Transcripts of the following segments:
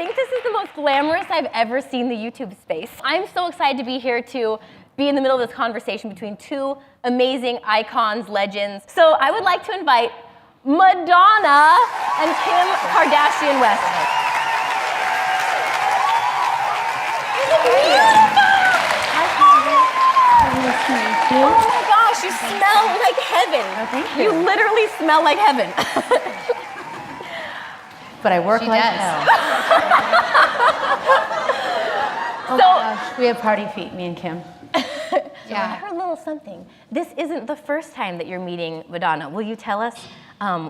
think this is the most glamorous I've ever seen the YouTube space. I'm so excited to be here to be in the middle of this conversation between two amazing icons, legends. So I would like to invite Madonna and Kim Kardashian West. Oh my gosh, you smell like heaven. Oh, thank you. You literally smell like heaven. But I work She like does. hell. Oh So- gosh, we have party feet, me and Kim. So I heard a little something. This isn't the first time that you're meeting Madonna. Will you tell us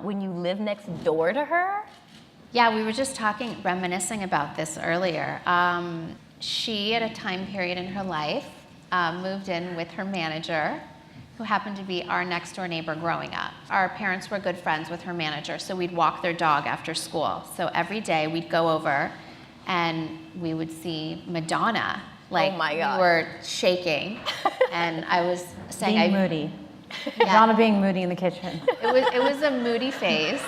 when you live next door to her? Yeah, we were just reminiscing about this earlier. She, at a time period in her life, moved in with her manager, who happened to be our next door neighbor growing up. Our parents were good friends with her manager, so we'd walk their dog after school. So every day we'd go over and we would see Madonna. Like, oh my God. we were shaking. And I was saying, Being moody. Madonna being moody in the kitchen. It was a moody face.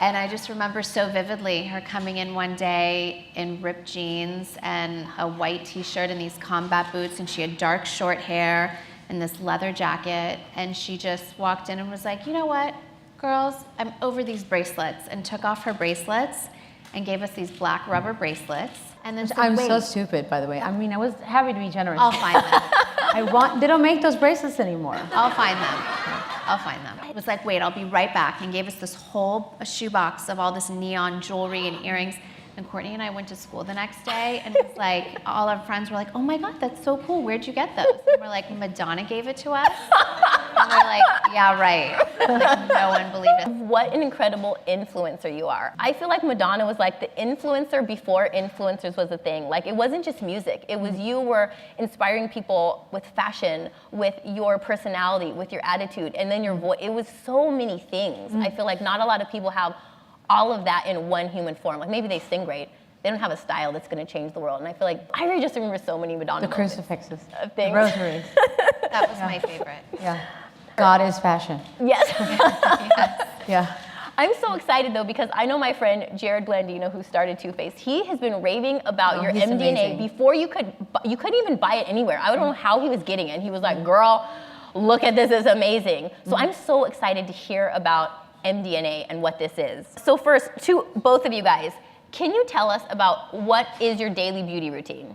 And I just remember so vividly her coming in one day in ripped jeans and a white t-shirt and these combat boots, and she had dark short hair and this leather jacket, and she just walked in and was like, you know what, girls, I'm over these bracelets, and took off her bracelets and gave us these black rubber bracelets. And then said, I'm wait, so stupid, by the way. I mean, I was happy to be generous. I'll find them. They don't make those bracelets anymore. I'll find them. I'll find them. It was like, wait, I'll be right back, and gave us this whole shoebox of all this neon jewelry and earrings. And Courtney and I went to school the next day, and it was like, all our friends were like, oh my God, that's so cool. Where'd you get those? And we're like, Madonna gave it to us. And we're like, yeah, right. Like, no one believed it. What an incredible influencer you are. I feel like Madonna was like the influencer before influencers was a thing. Like, it wasn't just music. It was you were inspiring people with fashion, with your personality, with your attitude, and then your voice. It was so many things. I feel like not a lot of people have all of that in one human form. Like, maybe they sing great. They don't have a style that's going to change the world. And I feel like I really just remember so many Madonna The crucifixes, the things. rosaries. That was my favorite. Yeah. God is fashion. Yes. Yeah. I'm so excited though, because I know my friend Jared Blandino, who started Too Faced. He has been raving about your he's MDNA amazing. before you couldn't even buy it anywhere. I don't know how he was getting it. And he was like, girl, look at this, it's amazing. So I'm so excited to hear about MDNA and what this is. So first, to both of you guys, can you tell us about what is your daily beauty routine?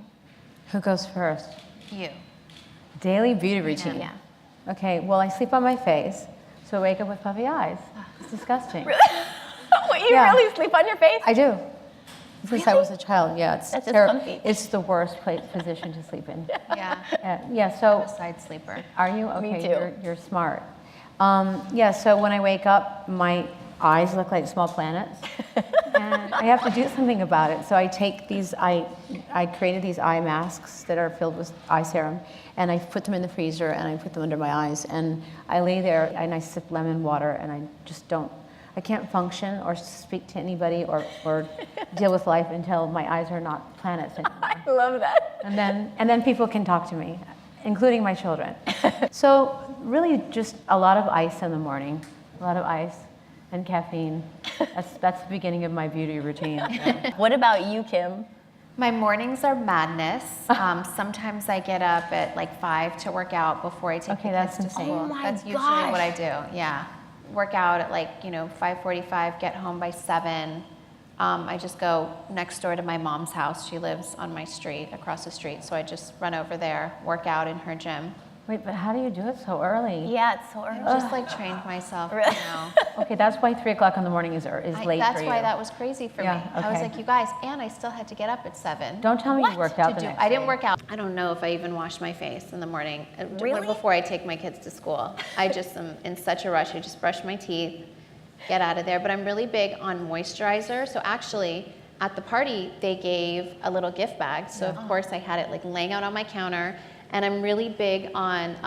Who goes first? You. Daily beauty routine. Yeah. Okay, well, I sleep on my face, so I wake up with puffy eyes. It's disgusting. Wait, you Yeah. really sleep on your face? I do. Since I was a child, yeah. It's That's just terrible. comfy. It's the worst position to sleep in. Yeah. Yeah, so A side sleeper. are you? Okay, Me too. You're smart. Yeah, so when I wake up, my eyes look like small planets. And I have to do something about it. So I take these, I created these eye masks that are filled with eye serum, and I put them in the freezer, and I put them under my eyes, and I lay there, and I sip lemon water, and I just don't, I can't function or speak to anybody or deal with life until my eyes are not planets anymore. I love that. And then people can talk to me, including my children. So really just a lot of ice in the morning, a lot of ice and caffeine. That's the beginning of my beauty routine. Yeah. What about you, Kim? My mornings are madness. Sometimes I get up at like 5 to work out before I take Okay, the that's kids to insane. school. Oh my That's usually gosh. what I do. Yeah, work out at like 5:45. Get home by 7. I just go next door to my mom's house. She lives on my street, across the street. So I just run over there, work out in her gym. Wait, but how do you do it so early? Yeah, it's so early. Just like trained myself. You know. Okay, that's why 3 o'clock in the morning is late That's for you. why that was crazy for Yeah, me. I was okay. like, you guys, and I still had to get up at 7. Don't tell me you worked out the next I didn't day. work out. I don't know if I even wash my face in the morning Really? before I take my kids to school. I just am in such a rush. I just brush my teeth, get out of there. But I'm really big on moisturizer. So actually, at the party, they gave a little gift bag. So of course, I had it like laying out on my counter. And I'm really big on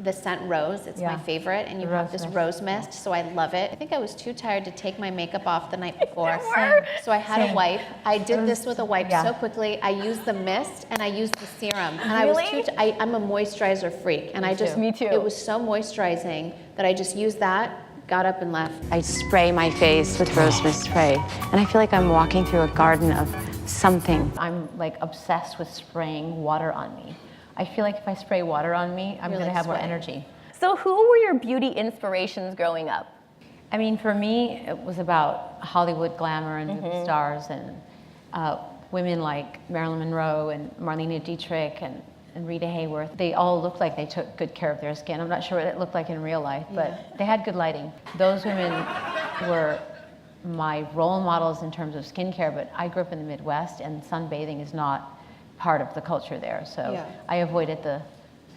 the scent rose. It's my Yeah. favorite. And you The have rose this mist. rose mist. So I love it. I think I was too tired to take my makeup off the night before. Same. So I had a Same. wipe. I did this with a wipe Yeah. so quickly. I used the mist and I used the serum. And Really? I'm a moisturizer freak. And I just, Me too. It was so moisturizing that I just used that got up and left. I spray my face with rose mist spray, and I feel like I'm walking through a garden of something. I'm like obsessed with spraying water on me. I feel like if I spray water on me, I'm gonna have more energy. So who were your beauty inspirations growing up? I mean, for me, it was about Hollywood glamour and movie stars and women like Marilyn Monroe and Marlene Dietrich and Rita Hayworth. They all looked like they took good care of their skin. I'm not sure what it looked like in real life, but they had good lighting. Those women were my role models in terms of skincare, but I grew up in the Midwest and sunbathing is not part of the culture there. So I avoided the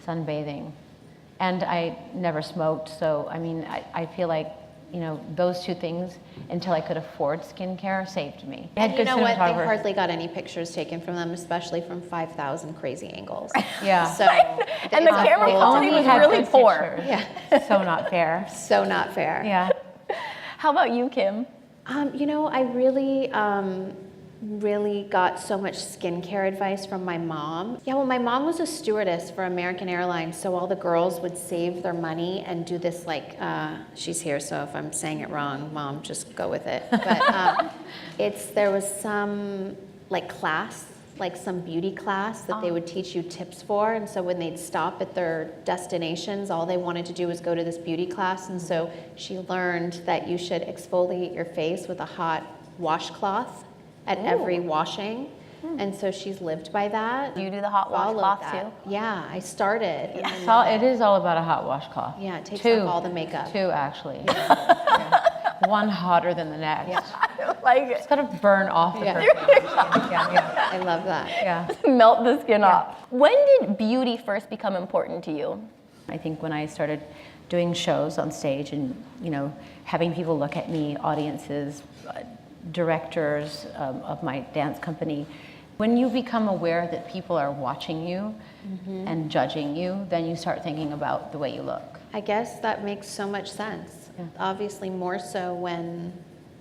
sunbathing. And I never smoked, so I mean, I feel like, you know, those two things, until I could afford skincare, saved me. I had And good you know what? They cinematographers. hardly got any pictures taken from them, especially from 5,000 crazy angles. Yeah. So, And the camera quality was had really good poor. pictures. yeah, So not fair. so not fair. Yeah. How about you, Kim? You know, I really got so much skincare advice from my mom. Yeah, well, my mom was a stewardess for American Airlines, so all the girls would save their money and do this, like, she's here, so if I'm saying it wrong, Mom, just go with it. But there was some, like, class, like some beauty class that they would teach you tips for, and so when they'd stop at their destinations, all they wanted to do was go to this beauty class, and so she learned that you should exfoliate your face with a hot washcloth at every washing, and so she's lived by that. Do you do the hot Followed washcloth that. too? Yeah, I started. and It's then- all, it is all about a hot washcloth. Yeah, it takes Two. off all the makeup. Two, actually. Yeah. One hotter than the next. Yeah. Like It's got to burn off the Yeah. person. Yeah. I love that. Yeah. melt the skin off. When did beauty first become important to you? I think when I started doing shows on stage and, you know, having people look at me, audiences, directors of my dance company, when you become aware that people are watching you and judging you, then you start thinking about the way you look. I guess that makes so much sense. Yeah. Obviously more so when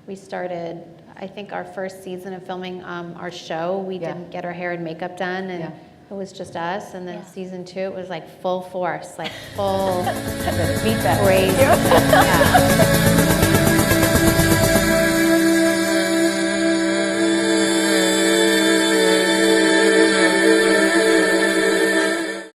we started, I think our first season of filming our show, we didn't get our hair and makeup done, and it was just us. And then season 2, it was like full force, like full Beat that. crazy. Yeah.